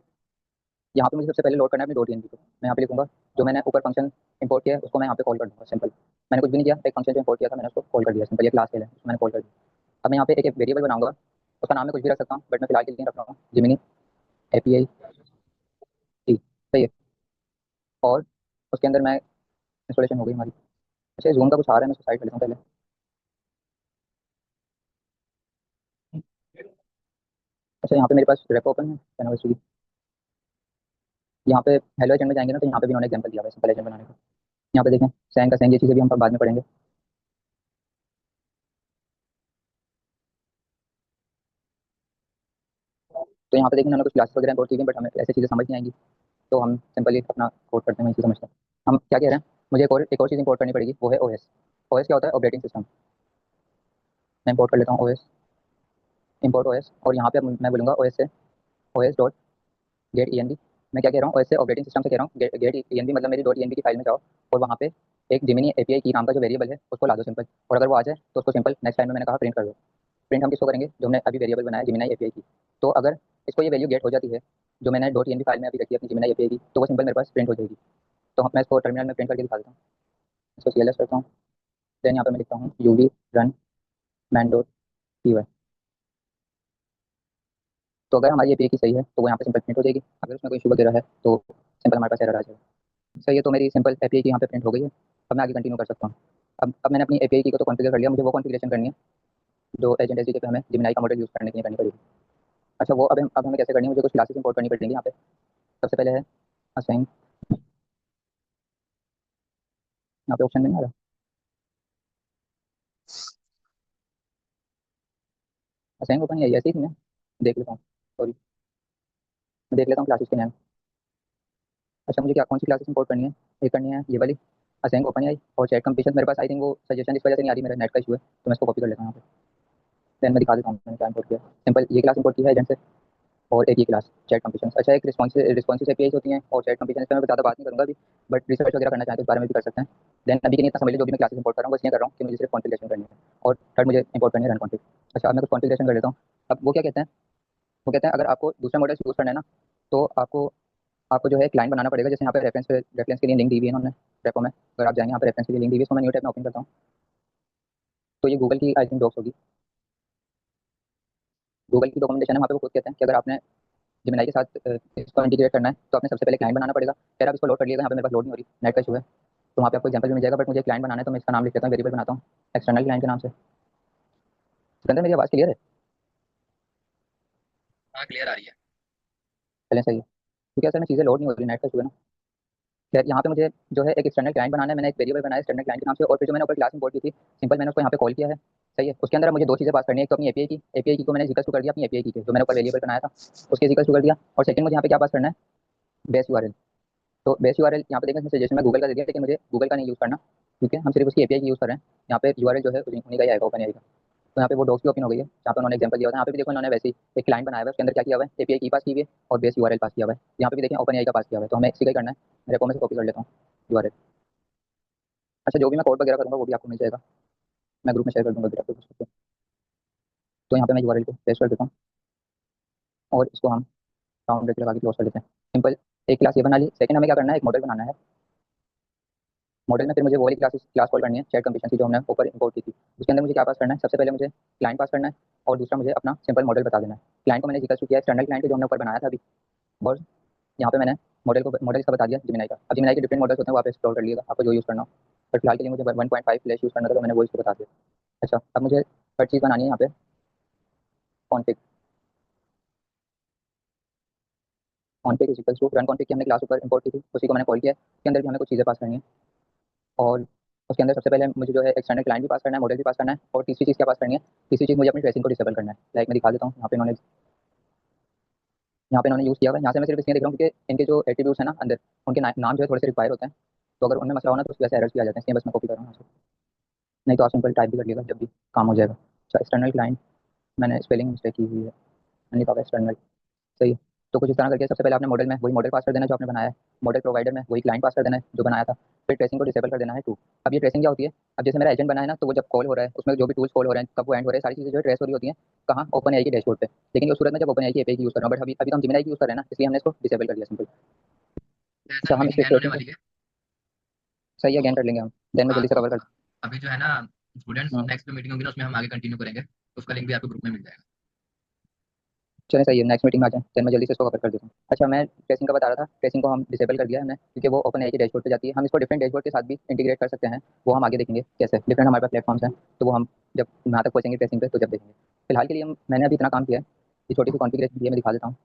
यहाँ पे मुझे सबसे पहले लोड करना है अपनी डॉट एनबी को। मैं यहाँ पे लिखूंगा जो मैंने ऊपर फंक्शन इंपोर्ट किया है उसको मैं यहाँ पे कॉल कर दूंगा सिंपल। मैंने कुछ भी नहीं किया, एक फंक्शन जो इंपोर्ट किया था मैंने उसको कॉल कर दिया सिंपल। ये क्लास है उसको मैंने कॉल कर दिया। अब मैं यहाँ पे एक वेरिएबल बनाऊंगा, उसका नाम मैं कुछ भी रख सकता हूँ, बट मैं फिलहाल के लिए रख रहा हूँ जिमिनी एपीआई टी। सही है। और उसके अंदर मैं इंस्टॉलेशन हो गई हमारी। अच्छा, जूम का कुछ आ रहा है, मैं उसको साइड कर लेता हूँ पहले। अच्छा, यहाँ पे मेरे पास रेप ओपन है कैनवा स्टूडियो। यहाँ पे हेलो एजेंट में जाएंगे ना, तो यहाँ पे भी उन्होंने एग्जाम्पल दिया हुआ है सिंपल एजेंट बनाने का। यहाँ पे देखें सैंग का सैंग, ये चीज़ें भी हम बाद में पढ़ेंगे। तो यहाँ पे देखें उन्होंने कुछ क्लासेस वगैरह इंपोर्ट की हैं, बट हमें ऐसी चीज़ें समझ नहीं आएंगी, तो हम सिंपली अपना कोड करते हैं, वहीं से समझते हैं। हम क्या कह रहे हैं, मुझे एक और चीज़ इंपोर्ट करनी पड़ेगी, वो है ओएस। ओएस क्या होता है? Operating system. मैं इंपोर्ट कर लेता हूँ ओएस, इंपोर्ट ओएस, और यहाँ पे मैं बोलूँगा ओएस से OS dot get e N b. मैं क्या कह रहा हूँ, ओएस से ऑपरेटिंग सिस्टम से कह रहा हूँ गेट ई एन बी, मतलब मेरी डॉट ई एन बी की फाइल में जाओ और वहाँ पे एक जिमिनी एपीआई की नाम का जो वेरिएबल है उसको ला दो सिंपल। और अगर वो आ जाए तो उसको सिंपल नेक्स्ट टाइम में मैंने कहा प्रिंट कर दो। प्रिंट हम किसको करेंगे? जो हमने अभी वेरिएबल बनाया जिमिनी एपीआई की। तो अगर इसको ये वैल्यू गेट हो जाती है जो मैंने डॉट टीएमपी फाइल में अभी रखी है अपनी जिमिनाई एपीआई की, तो वो सिंपल मेरे पास प्रिंट हो जाएगी। तो मैं इसको टर्मिनल में प्रिंट करके दिखा देता हूँ। इसको सीएलएस करता हूँ, देन यहाँ पे मैं लिखता हूँ UV run main dot p y. तो अगर हमारी एपीआई की सही है तो वो यहाँ पे सिंपल प्रिंट हो जाएगी। अगर उसमें कोई इशू वगैरह है तो सिंपल हमारे पास एरर आ जाएगा। सही है, तो मेरी सिंपल एपीआई की यहाँ पे प्रिंट हो गई है। अब मैं आगे कंटिन्यू कर सकता हूँ। अब मैंने अपनी एपीआई की को तो कॉन्फ़िगर कर लिया, मुझे वो कॉन्फ़िगरेशन करनी है जो एजेंट एसडीके पे हमें जिमिनाई का मॉडल यूज़ करने के लिए करनी पड़ेगी। अच्छा, वो अब हमें कैसे करनी है, मुझे कुछ क्लासेस इंपोर्ट करनी पड़ेंगी यहाँ पे। सबसे पहले है असाइन, यहाँ पे ऑप्शन में नहीं आ रहा, असाइन ओपन ही है, ऐसे ही थी ना, देख लेता हूँ, सॉरी, मैं देख लेता हूँ क्लासेस के नाम। अच्छा, मुझे क्या कौन सी क्लासेस इंपोर्ट करनी है, ये करनी है ये वाली असाइन ओपन आई और चैट कंप्लीशन मेरे पास आई थिंक वो सजेशन इस वजह से नहीं आ रही, मेरा नेट का इशू है, तो मैं इसको कॉपी कर लेता हूँ यहाँ पे। देन मैं दिखा देता हूँ मैंने क्या इंपोर्ट किया। सिंपल ये क्लास इंपोर्ट की है एजेंट से, और एक ही क्लास चैट कंप्लीशन। अच्छा, एक रिस्पॉन्सिव एपीआई होती हैं और चैट कंप्लीशन, इसमें मैं ज़्यादा बात नहीं करूँगा अभी, बट रिसर्च वगैरह करना चाहें तो इस बारे में भी कर सकते हैं। देन अभी के लिए इतना समझ लीजिए, जो भी मैं क्लासेस इंपोर्ट कर रहा हूँ बस ये कर रहा हूँ कि मुझे सिर्फ कॉन्फ़िगरेशन करनी है, और थर्ड मुझे इंपोर्ट करनी है रन कॉन्फ़िग। अच्छा, अब मैं कुछ कॉन्फ़िगरेशन कर लेता हूँ। अब वो क्या कहते हैं, वो कहते हैं अगर आपको दूसरा मॉडल यूज़ करना है ना, तो आपको आपको जो है क्लाइंट बनाना पड़ेगा। जैसे यहाँ पे रेफरेंस के लिए लिंक दी हुई है इन्होंने रेपो में, अगर आप जाएंगे यहाँ पे रेफरेंस के लिए लिंक दी हुई है, इसको मैं न्यू टैब में ओपन करता हूँ। तो ये गूगल की आई थिंक डॉक्स होगी, गूगल की डॉक्यूमेंटेशन है, वहाँ पे वो खुद कहते हैं कि अगर आपने जिमिनाई के साथ इसको इंटीग्रेट करना है तो आपने सबसे पहले क्लाइंट बनाना पड़ेगा। फिर आप इसको लोड कर लिएगा, यहाँ पे मेरे पास लोड नहीं हो रही, नेट का इशू है, तो वहाँ पे आपको एग्जाम्पल भी मिल जाएगा, बट मुझे क्लाइंट बनाना है तो मैं इसका नाम लिख लेता हूँ, वेरिएबल बनाता हूँ एक्सटर्नल क्लाइंट के नाम से। सिकंदर, मेरी आवाज़ क्लियर है? हाँ, क्लियर आ रही है। चलें, सही है, क्योंकि असल में चीज़ें लोड नहीं हो रही, नेट का इशू है ना। खैर, यहाँ पे मुझे जो है एक एक्सटर्नल क्लाइंट बनाना है, मैंने एक वेरिएबल बनाया एक्सटर्नल क्लाइंट के नाम से, और फिर जो मैंने ऊपर क्लास इंपोर्ट की थी सिंपल, मैंने उसको यहाँ पे कॉल किया है। सही है, उसके अंदर अब मुझे दो चीज़ें पास करनी है, एक तो अपनी एपीआई की को मैंने जिक्र कर दिया, अपनी एपीआई की जो मैंने ऊपर वेरिएबल बनाया था उसके जिक्र कर दिया, और सेकंड मुझे यहाँ पे क्या पास करना है, बेस यूआरएल। तो बेस यूआरएल यहाँ पे देखें, सजेशन में गूगल का दे दिया, लेकिन मुझे गूगल का नहीं यूज़ करना, क्योंकि हम सिर्फ उसकी एपीआई की यूज़ कर रहे हैं। यहाँ पे यूआरएल जो है उन्हीं का ही आएगा, ओपन आएगा। तो यहाँ पे वो डॉक्स की ओपन हो गई है, जहाँ पे उन्होंने एग्जांपल दिया था, यहाँ पे भी देखो उन्होंने वैसे ही एक क्लाइंट बनाया हुआ है, उसके अंदर क्या किया हुआ है, एपीआई की पास की हुई है और बेस यूआरएल पास किया हुआ है। यहाँ पे भी देखें ओपन एआई का पास किया हुआ है, तो हमें इसी का ही करना है। रेपो में से कॉपी कर लेता हूँ यूआरएल। अच्छा, जो भी मैं कोड वगैरह करूँगा वो भी आपको मिल जाएगा, मैं ग्रुप में शेयर कर दूँगा, आप देख सकते हो। तो यहाँ पे मैं यूआरएल को पेस्ट कर देता हूँ, और इसको हम राउंड ब्रेक लगा के क्लोज कर देते हैं। सिंपल, एक क्लास ये बना ली। सेकंड हमें क्या करना है, एक मॉडल बनाना है। मॉडल में फिर मुझे वो वाली क्लास कॉल करनी है चैट कंप्लीशन की, जो हमने ऊपर इंपोर्ट की थी। उसके अंदर मुझे क्या पास करना है, सबसे पहले मुझे क्लाइंट पास करना है, और दूसरा मुझे अपना सिंपल मॉडल बता देना है। क्लाइंट को मैंने जिक्र किया एक्सटर्नल क्लाइंट जो हमने ऊपर बनाया था अभी, और यहाँ पे मैंने मॉडल इसका बता दिया जिमिनाई का। अब जिमिनाई के डिफरेंट मॉडल्स होते हैं, वहाँ पे एक्सप्लोर कर लिएगा आपको जो यूज़ करना हो, बट फिलहाल के लिए मुझे 1.5 फ्लैश यूज़ करना था, तो मैंने वो इसको बता दिया। अच्छा, अब मुझे हर चीज़ बनानी है यहाँ पे config. Config is equal to run config की हमने क्लास ऊपर इंपोर्ट की थी, उसी को मैंने कॉल किया है। उसके अंदर भी हमें कुछ चीज़ें पास करनी है, और उसके अंदर सबसे पहले मुझे जो है एक्सटर्नल क्लाइंट भी पास करना है, मॉडल भी पास करना है, और तीसरी चीज़ क्या पास करनी है, तीसरी चीज़ मुझे अपनी ट्रेसिंग को डिसेबल करना है। लाइक मैं दिखा देता हूँ, यहाँ पे इन्होंने यूज़ किया हुआ है। यहाँ से मैं सिर्फ इसलिए देख रहा हूँ क्योंकि इनके जो एट्रीब्यूट्स हैं ना अंदर, उनके नाम जो है थोड़े से रिक्वायर होते हैं, तो अगर उनमें मसला होना तो उसकी वजह से एरर्स भी आ जाते हैं, इसलिए बस मैं कॉपी कर रहा हूँ यहाँ से। नहीं तो आप सिंपल टाइप भी कर लिएगा, जब भी काम हो जाएगा। अच्छा, एक्सटर्नल क्लाइंट, मैंने स्पेलिंग मिस्टेक की हुई है, मैंने कहा एक्सटर्नल, सही है। तो कुछ इस तरह करके सबसे पहले आपने मॉडल में वही मॉडल पास कर देना है जो आपने बनाया है, मॉडल प्रोवाइडर में वही क्लाइंट पास कर देना है जो बनाया था, फिर ट्रेसिंग को डिसेबल कर देना है टू। अब ये ट्रेसिंग क्या होती है, अब जैसे मेरा एजेंट बना है ना, तो वो जब कॉल हो रहा है उसमें जो भी टूल्स कॉल हो रहे हैं, कब वो एंड हो रहे हैं, सारी चीज़ें जो है ट्रेस हो रही होती हैं कहाँ, ओपन आई की डैशबोर्ड पे। लेकिन उस सूरत में जब ओपन आई की एपीआई की यूज़ कर रहा हूँ, बट अभी अभी तो हम जिमिनाई की यूज़ कर रहे हैं ना, इसलिए हमने इसको डिसेबल कर दिया सिंपल। अच्छा, सेशन हम मीटिंग इसके एंड होने ट्रेसिंग को वाली है। सही है, तो अगेन कर लेंगे हम, देन मैं हाँ, जल्दी से तो कवर कर। अभी जो है ना, स्टूडेंट्स हम्म, नेक्स्ट जो मीटिंग होगी ना उसमें हम आगे कंटिन्यू करेंगे, उसका लिंक भी आपको ग्रुप में मिल जाएगा। चलिए सही है, नेक्स्ट मीटिंग में आ जाए, देन मैं जल्दी से इसको कवर कर देता हूँ। अच्छा, मैं ट्रेसिंग का बता रहा था, ट्रेसिंग को हम डिसेबल कर दिया है हमने, क्योंकि वो ओपन आई की डैशबोर्ड पे जाती है। हम इसको डिफरेंट डैशबोर्ड के साथ भी इंटीग्रेट कर सकते हैं, वो हम आगे देखेंगे कैसे, डिफरेंट हमारे पास प्लेटफॉर्म्स हैं, तो वो हम जब वहाँ तक पहुँचेंगे ट्रेसिंग पे तो जब देखेंगे। फिलहाल के लिए मैंने अभी इतना काम किया है, ये छोटी सी कॉन्फ़िगरेशन दी है, मैं दिखा देता हूँ।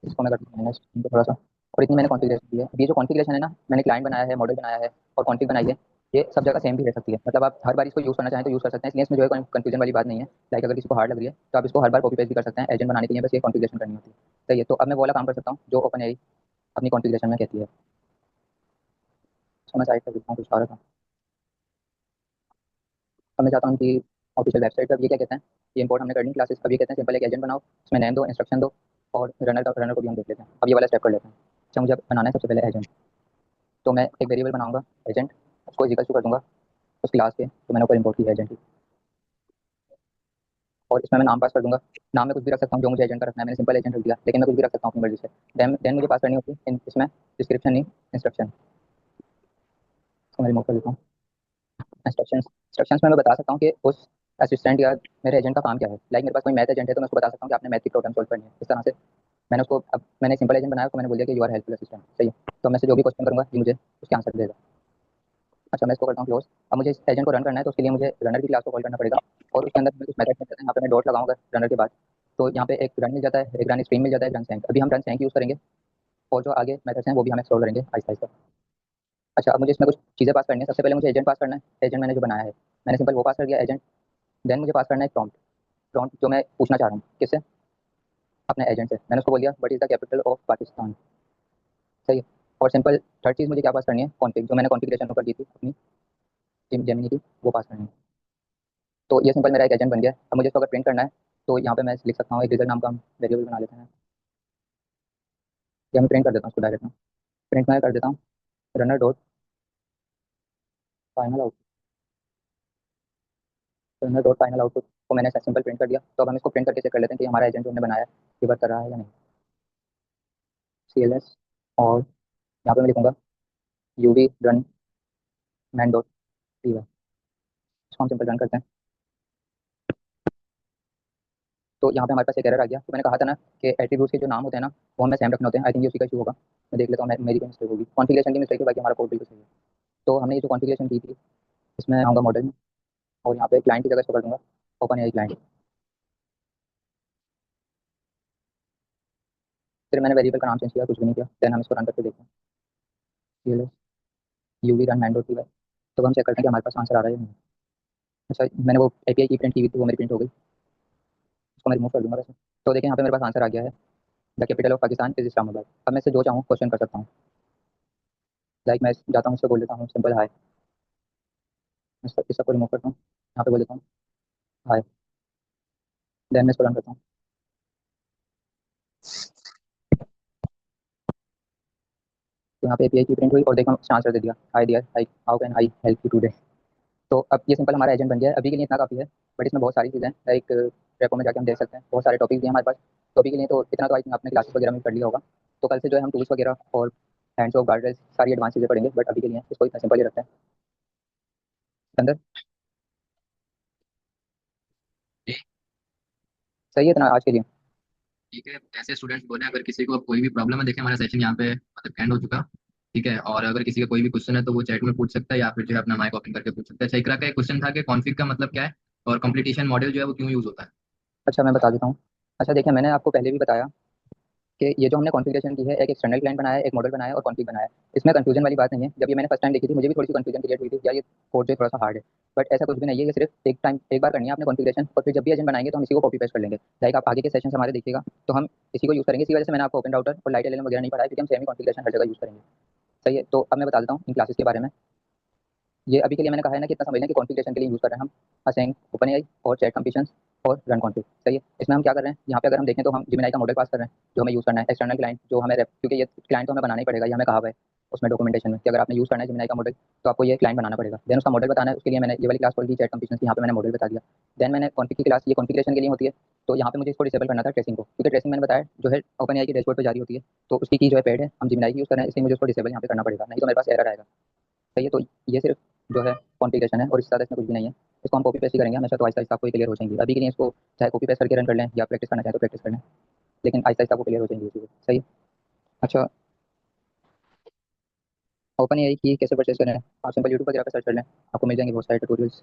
इसको मैं करता हूँ मैनेज थोड़ा सा, और इतनी मैंने कॉन्फ़िगरेशन दी है। अब ये जो कॉन्फ़िगरेशन है ना, मैंने क्लाइंट बनाया है, मॉडल बनाया है और कॉन्फ़िग बनाई है, ये सब जगह सेम भी रह सकती है, मतलब आप हर बार इसको यूज़ करना चाहें तो यूज़ कर सकते हैं, इसलिए इसमें जो है कंफ्यूजन वाली बात नहीं है। लाइक अगर किसी को हार्ड लग रही है तो आप इसको हर बार कॉपी पेस्ट भी कर सकते हैं, एजेंट बनाने के लिए बस ये कॉन्फ़िगरेशन करनी होती है। सही है, तो अब मैं वो वाला काम कर सकता हूँ जो ओपन एआई अपनी कॉन्फ़िगरेशन में कहती है। तो मैं साइट पर देखता हूँ, कुछ आ रहा था। अब मैं चाहता हूँ कि ऑफिशियल वेबसाइट पर ये क्या कहते हैं, ये इंपोर्ट हमने करनी क्लासेस, अब ये कहते हैं सिंपल एक एजेंट बनाओ, उसमें नेम दो, इंस्ट्रक्शन दो, और रनर को भी हम देख लेते हैं। अब ये वाला स्टेप कर लेते हैं। अच्छा, मुझे अब बनाना है सबसे पहले एजेंट, तो मैं एक वेरिएबल बनाऊंगा एजेंट, उसको इक्वल टू कर दूंगा उस क्लास के, तो मैंने ऊपर इंपोर्ट किया एजेंट की। और इसमें मैं नाम पास कर दूंगा। नाम में कुछ भी रख सकता हूँ जो मुझे एजेंट का रखना है, मैंने सिंपल एजेंट रख दिया, लेकिन मैं कुछ भी रख सकता हूँ अपनी मर्जी से। देन मुझे पास करनी होती है इसमें डिस्क्रिप्शन नहीं, इंस्ट्रक्शन। इसको मैं रिमूव कर देता हूँ। इंस्ट्रक्शंस इंस्ट्रक्शंस में मैं बता सकता हूँ कि उस असिस्टेंट या मेरे एजेंट का काम क्या है। लाइक मेरे पास कोई मैथ एजेंट है तो मैं उसको बता सकता हूँ कि आपने मैथ की प्रॉब्लम सॉल्व करनी है, इस तरह से। मैंने उसको, अब मैंने सिंपल एजेंट बनाया तो मैंने बोल दिया कि यू आर हेल्पफुल असिस्टेंट, सही है। तो मैं से जो भी क्वेश्चन करूँगा ये मुझे उसके आंसर देगा। अच्छा, मैं इसको करता हूँ क्लोज। अब मुझे इस एजेंट को रन करना है तो उसके लिए मुझे रनर की क्लास को कॉल करना पड़ेगा, और उसके अंदर मैं कुछ मेथड करते हैं। यहाँ पे मैं डॉट लगाऊंगा रनर के बाद, तो यहाँ पे एक रन मिल जाता है, एक रन स्ट्रीम मिल जाता है, एक रन सैंक। अभी हम रन सैंक यूज़ करेंगे, और जो आगे मेथड्स हैं वो भी हम एक्सप्लोर करेंगे आहिस्ता आहिस्ता। अच्छा, अब मुझे इसमें कुछ चीज़ें पास करनी है। सबसे पहले मुझे एजेंट पास करना है, एजेंट मैंने जो बनाया है, मैंने सिंपल वो पास कर दिया एजेंट। देन मुझे पास करना है प्रॉम्प्ट। प्रॉम्प्ट जो मैं पूछना चाह रहा हूँ, किससे? अपने एजेंट से। मैंने उसको बोल दिया what is the capital of Pakistan, सही है। और सिंपल थर्ड चीज़ मुझे क्या पास करनी है? कॉन्फ़िग, जो मैंने कॉन्फ़िगरेशन कर दी थी अपनी जेमिनी की, वो पास करनी है। तो ये सिंपल मेरा एक एजेंट बन गया। अब मुझे इसको अगर प्रिंट करना है तो यहाँ पे मैं लिख सकता हूँ, एक रिजल्ट नाम का हम वेरिएबल बना लेते हैं, या मैं प्रिंट कर देता हूँ उसको डायरेक्ट में। प्रिंट में कर देता हूँ runner dot final output. Runner dot final output को मैंने सिंपल प्रिंट कर दिया। तो अब हम इसको प्रिंट करके चेक कर लेते हैं कि हमारा एजेंट जो हमने बनाया है ये वर्क कर रहा है या नहीं। CLS, और यहाँ पे मैं लिखूंगा UV run main dot p y. इसको हम सिंपल रन करते हैं। तो यहाँ पे हमारे पास एक एरर आ गया। तो मैंने कहा था ना कि एट्रीब्यूट्स के जो नाम होते हैं ना वो हमें सेम रखने होते हैं। आई थिंक ये उसी का इशू होगा। मैं देख लेता हूँ, मेरी कोई मिस्टेक होगी, कॉन्फ़िगरेशन की मिस्टेक है, बाकी हमारा कोड बिल्कुल सही है। तो हमने ये जो कॉन्फ़िगरेशन की थी, इसमें आऊँगा मॉडल में, और यहाँ पे क्लाइंट की जगह इसको कर दूँगा ओपन एआई क्लाइंट। फिर मैंने वेरिएबल का नाम चेंज किया, कुछ भी नहीं किया। देन हम इसको रन करके देखते हैं। ये UV run main dot p y. तो हम चेक करते हैं कि हमारे पास आंसर आ रहा है या नहीं। अच्छा, मैंने वो एपीआई की प्रिंट की हुई थी, वो मेरी प्रिंट हो गई। उसको मैं रिमूव कर दूँगा वैसे। तो देखिए यहाँ पे मेरे पास आंसर आ गया है, the capital of Pakistan is Islamabad. अब मैं इससे जो चाहूँ क्वेश्चन कर सकता हूँ। लाइक मैं जाता हूँ, इससे बोल देता हूँ सिंपल हाय। मैं इस सबको रिमूव करता हूँ, यहाँ पे बोल देता हूँ हाय। देन मैं इसको रन करता हूँ। तो यहाँ पे एपीआई की प्रिंट हुई, और देखो उसने आंसर दे दिया, hi dear, hi how can I help you today. तो अब ये सिंपल हमारा एजेंट बन गया है। अभी के लिए इतना काफ़ी है, बट इसमें बहुत सारी चीज़ें हैं। लाइक रेपो में जाके हम देख सकते हैं, बहुत सारे टॉपिक भी हैं हमारे पास। तो अभी के लिए तो इतना, तो आई थिंक आपने क्लासेस वगैरह में कर लिया होगा। तो कल से जो है हम टूल्स वगैरह और हैंड्स ऑफ गार्डरेल्स सारी एडवांस चीज़ें पढ़ेंगे, बट अभी के लिए इसको इतना सिंपल ही रखते हैं अंदर। जी, सही है इतना आज के लिए। ठीक है। ऐसे स्टूडेंट्स बोले अगर किसी को कोई भी प्रॉब्लम है, देखें हमारा सेशन यहाँ पे मतलब एंड हो चुका। ठीक है, और अगर किसी का कोई भी क्वेश्चन है तो वो चैट में पूछ सकता है, या फिर जो है अपना माइक ओपन करके पूछ सकता है। इकरा का एक क्वेश्चन था कि कॉन्फ़िग का मतलब क्या है, और कंप्लीटेशन मॉडल जो है वो क्यों यूज होता है। अच्छा, मैं बता देता हूँ। अच्छा देखिए, मैंने आपको पहले भी बताया कि ये जो हमने कॉन्फ़िगरेशन की है, एक एक्सटर्नल क्लाइंट बनाया है, एक मॉडल बनाया है, और कॉन्फ़िग बनाया है। इसमें कन्फ्यूजन वाली बात नहीं है। जब ये मैंने फर्स्ट टाइम देखी थी मुझे भी थोड़ी सी कन्फ्यूजन क्रिएट हुई थी, या ये कोड जो है थोड़ा सा हार्ड है। बट ऐसा कुछ भी नहीं है, ये सिर्फ एक टाइम एक बार करनी है आपने कॉन्फ़िगरेशन, और फिर जब भी एजेंट बनाएंगे तो हम इसी को कॉपी पेस्ट कर लेंगे। लाइक आप आगे के सेशन हमारे देखिएगा तो हम इसी को यूज़ करेंगे। इसी वजह से मैंने आपको ओपन राउटर और लाइट एलएलएम वगैरह नहीं पढ़ाया, क्योंकि हम सेम ही कॉन्फ़िगरेशन हर जगह यूज़ करेंगे। सही है। तो अब मैं बता देता हूँ इन क्लासेस के बारे में। ये अभी के लिए मैंने कहा है ना कि इतना समझ लें कि कॉन्फ़िगरेशन के लिए यूज़ कर रहे हैं हम असेंग, ओपनएआई और चैट कंपटीशंस और रन कॉन्फ़िग। सही है। इसमें हम क्या कर रहे हैं, यहाँ पे अगर हम देखें तो हम जेमिनी का मॉडल पास कर रहे हैं जो हमें यूज़ करना है। एक्सटर्नल क्लाइंट जो हमें क्योंकि ये क्लाइंट तो हमें बनाना ही पड़ेगा, ये हमें कहा हुआ है उसमें डॉक्यूमेंटेशन में कि अगर आपने यूज़ करना है जेमिनी का मॉडल तो आपको ये क्लाइंट बनाना पड़ेगा। देन उसका मॉडल बताना है, उसके लिए मैंने ये वाली क्लास कॉल की चैट कंपटीशन की, यहाँ पे मैंने मॉडल बता दिया। देन मैंने कॉन्फ़िग की क्लास, ये कॉन्फ़िगरेशन के लिए होती है। तो यहाँ पे मुझे इसको डिसेबल करना था ट्रेसिंग को, क्योंकि ट्रेसिंग मैंने बताया जो है ओपनएआई की डैशबोर्ड पे जारी होती है, तो उसकी की जो है पेड है, हम जेमिनी की यूज़ कर रहे हैं, इसलिए मुझे उसको डिसेबल यहाँ पे करना पड़ेगा, नहीं तो मेरे पास एरर आएगा। सही है। तो ये सिर्फ जो है कॉन्फ़िगरेशन है, और इससे ज़्यादा इसमें कुछ भी नहीं है। इसको हम कॉपी पेस्ट ही करेंगे हमेशा, तो आहिस्ता आहिस्ता आपको क्लियर हो जाएंगी। अभी के लिए इसको चाहे कॉपी पेस्ट करके रन कर लें, या प्रैक्टिस करना चाहें तो प्रैक्टिस कर लें, लेकिन आहिस्ता आहिस्ता आपको क्लियर हो जाएंगी ये चीज़ें। सही है। अच्छा, ओपन एआई की कैसे परचेज करें? आप सिंपल यूट्यूब वगैरह पर सर्च कर लें, आपको मिल जाएंगे बहुत सारे ट्यूटोरियल्स।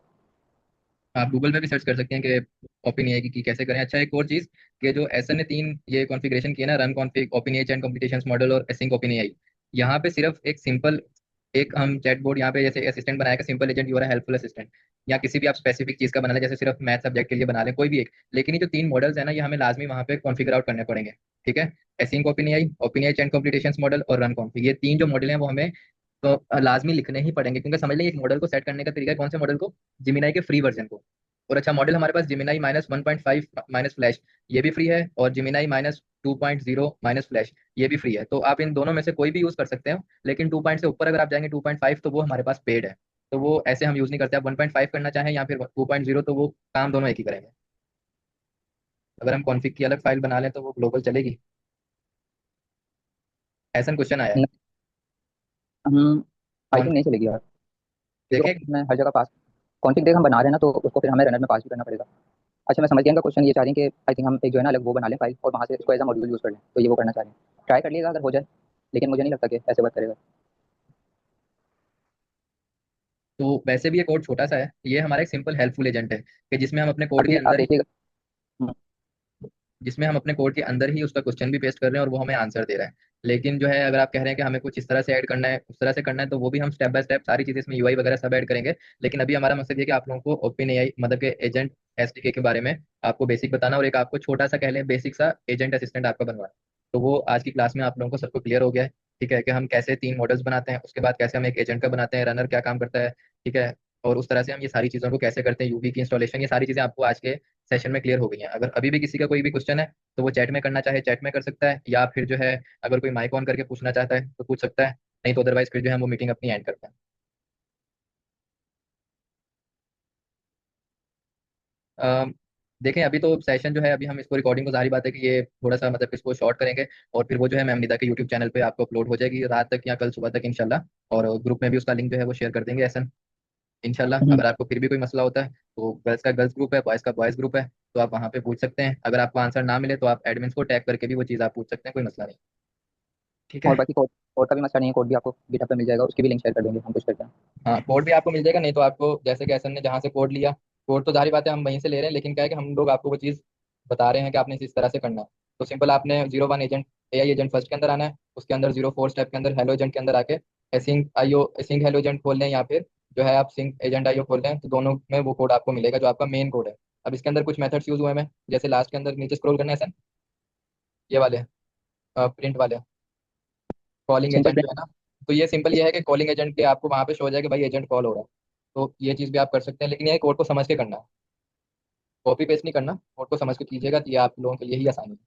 आप गूगल पे भी सर्च कर सकते हैं कि ओपन की कैसे करें। अच्छा, एक और चीज कि जो एसन ने तीन ये कॉन्फ़िगरेशन किया ना, run config, open and competitions model और एसिंक ओपन यहाँ पे सिर्फ एक सिंपल एक हम चैटबॉट यहाँ पे जैसे असिस्टेंट बनाया, simple agent you're helpful assistant, या किसी भी आप स्पेसिफिक चीज का बना लें, जैसे सिर्फ मैथ सब्जेक्ट के लिए बना लें कोई भी एक। लेकिन ये जो तीन मॉडल्स है ना, ये हमें लाजमी वहाँ पे कॉन्फ़िगर आउट करने पड़ेंगे। ठीक है, async open and competitions model और रन कॉन्फ़िग, ये तीन जो मॉडल हैं वो हमें तो लाजमी लिखने ही पड़ेंगे, क्योंकि समझ लेंगे एक मॉडल को सेट करने का तरीका है, कौन से मॉडल को, जिमिनाई के फ्री वर्जन को। और अच्छा, मॉडल हमारे पास जिमिनाई -1.5 माइनस फ्लैश, ये भी फ्री है, और जिमिनाई -2.0 माइनस फ्लैश, ये भी फ्री है। तो आप इन दोनों में से कोई भी यूज कर सकते हो, लेकिन 2 पॉइंट से ऊपर अगर आप जाएंगे 2.5 तो वो हमारे पास पेड है। तो वो ऐसे हम यूज नहीं करते। आप 1.5 करना चाहें या फिर 2.0, तो वो काम दोनों एक ही करेंगे। अगर हम कॉन्फ़िग की अलग फाइल बना लें तो वो ग्लोबल चलेगी? ऐसा क्वेश्चन आया है। हम आई कौन थिंक नहीं चलेगी यार, क्योंकि देखे? कॉन्फ़िग में हर जगह पास कॉन्फ़िग देख हम बना रहे हैं ना, तो उसको फिर हमें रनर में पास भी करना पड़ेगा। अच्छा, मैं समझ गया इनका क्वेश्चन। ये चाह रही हैं कि आई थिंक हम एक जो है ना अलग वो बना लें फाइल, और वहाँ से इसको एज अ मॉड्यूल यूज़ कर लें, तो ये वो करना चाह रहे हैं। ट्राई कर लिएगा अगर हो जाए, लेकिन मुझे नहीं लगता कि ऐसे वर्क करेगा। तो वैसे भी ये कोड छोटा सा है, ये हमारा एक सिंपल हेल्पफुल एजेंट है कि जिसमें हम अपने कोड के अभी आप अंदर देखिएगा। हम्म, जिसमें हम अपने कोड के अंदर ही उसका क्वेश्चन भी पेस्ट कर रहे हैं और वो हमें आंसर दे रहा है। लेकिन जो है अगर आप कह रहे हैं कि हमें कुछ इस तरह से ऐड करना है, उस तरह से करना है, तो वो भी हम स्टेप बाय स्टेप सारी चीजें इसमें यूआई वगैरह सब ऐड करेंगे। लेकिन अभी हमारा मकसद ये है कि आप लोगों को ओपन एआई मतलब के एजेंट एसडीके के बारे में आपको बेसिक बताना, और एक आपको छोटा सा कह लें बेसिक सा एजेंट असिस्टेंट आपका बनवाना। तो वो आज की क्लास में आप लोगों को सबको क्लियर हो गया है। ठीक है, कि हम कैसे 3 मॉडल्स बनाते हैं, उसके बाद कैसे हम एक एजेंट का बनाते हैं, रनर क्या काम करता है। ठीक है, और उस तरह से हम ये सारी चीज़ों को कैसे करते हैं, यूवी की इंस्टॉलेशन, ये सारी चीज़ें आपको आज के सेशन में क्लियर हो गई हैं। अगर अभी भी किसी का कोई भी क्वेश्चन है तो वो चैट में करना चाहे चैट में कर सकता है, या फिर जो है अगर कोई माइक ऑन करके पूछना चाहता है तो पूछ सकता है। नहीं तो अदरवाइज फिर जो है वो मीटिंग अपनी एंड करते हैं। अम, देखें अभी तो सेशन जो है, अभी हम इसको रिकॉर्डिंग को, जारी बात है कि ये थोड़ा सा मतलब इसको शॉर्ट करेंगे, और फिर वो जो है मैम निदा के यूट्यूब चैनल पे आपको अपलोड हो जाएगी रात तक या कल सुबह तक इंशाल्लाह। और ग्रुप में भी उसका लिंक जो है वो शेयर कर देंगे ऐसा इंशाल्लाह। हम्म, अगर आपको फिर भी कोई मसला होता है तो गर्ल्स का गर्ल्स ग्रुप है, बॉयज़ का बॉयज़ ग्रुप है, तो आप वहाँ पे पूछ सकते हैं। अगर आपको आंसर ना मिले तो आप एडमिन्स को टैग करके भी वो चीज़ आप पूछ सकते हैं, कोई मसला नहीं। ठीक और है। बाकी कोड कोड का भी मसला नहीं है, कोड भी आपको गिटहब पे मिल जाएगा, उसकी भी लिंक शेयर कर देंगे हम कुछ करते हैं। हाँ, कोड भी आपको मिल जाएगा, नहीं तो आपको जैसे कि एसन ने जहाँ से कोड लिया, कोड तो जारी बात है हम वहीं से ले रहे हैं, लेकिन क्या है कि हम लोग आपको वो चीज़ बता रहे हैं कि आपने इस तरह से करना है। तो सिंपल आपने 01 एजेंट, एआई एजेंट फर्स्ट के अंदर आना है, उसके अंदर 04 स्टेप के अंदर हेलो एजेंट के अंदर आके sync IO sync hello agent खोल लें, या फिर जो है आप सिंक एजेंट आईओ खोल लें, तो दोनों में वो कोड आपको मिलेगा जो आपका मेन कोड है। अब इसके अंदर कुछ मेथड्स यूज हुए हैं, जैसे लास्ट के अंदर नीचे स्क्रॉल करना है सर, ये वाले प्रिंट वाले कॉलिंग सिंपल एजेंट जो प्रिंट। है ना। तो ये सिंपल ये है कि कॉलिंग एजेंट के आपको वहां पे शो हो जाएगा भाई एजेंट कॉल हो रहा है। तो ये चीज़ भी आप कर सकते हैं, लेकिन ये कोड को समझ के करना है, कॉपी पेस्ट नहीं करना, कोड को समझ के कीजिएगा, तो ये आप लोगों के लिए ही आसानी है।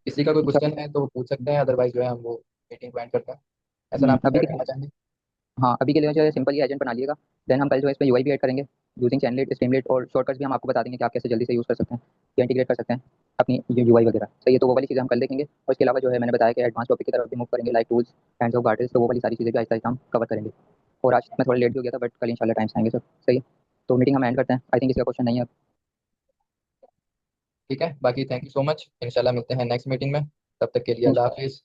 किसी का कोई अच्छा। क्वेश्चन है तो वो पूछ सकते हैं, अदरवाइज जो है हम वो मीटिंग ज्वाइन करते हैं। ऐसा आप कुछ अभी ऐड के करना चाहेंगे? हाँ, अभी के लिए जो है सिंपल ही एजेंट बना लिएगा। देन हम कल जो है इस पे यूआई भी ऐड करेंगे, यूजिंग चैनलेट, स्ट्रीमलेट, और शॉर्टकट्स भी हम आपको बता देंगे कि आप कैसे जल्दी से यूज़ कर सकते हैं या इंटीग्रेट कर सकते हैं अपनी यूआई वगैरह। सही है, तो वो वाली चीज़ें हम कल देखेंगे। और इसके अलावा जो है मैंने बताया कि एडवांस टॉपिक की तरफ भी मूव करेंगे, like tools, hands of artist, तो वो वाली सारी चीज़ें भी आहिस्ता आहिस्ता हम कवर करेंगे। और आज मैं थोड़ा लेट भी हो गया था, बट कल इंशाल्लाह टाइम से आएंगे सब। सही है, तो मीटिंग हम एंड करते हैं। आई थिंक इसका क्वेश्चन नहीं है। ठीक है, बाकी थैंक यू सो मच, इंशाल्लाह मिलते हैं नेक्स्ट मीटिंग में। तब तक के लिए अल्लाह हाफिज़।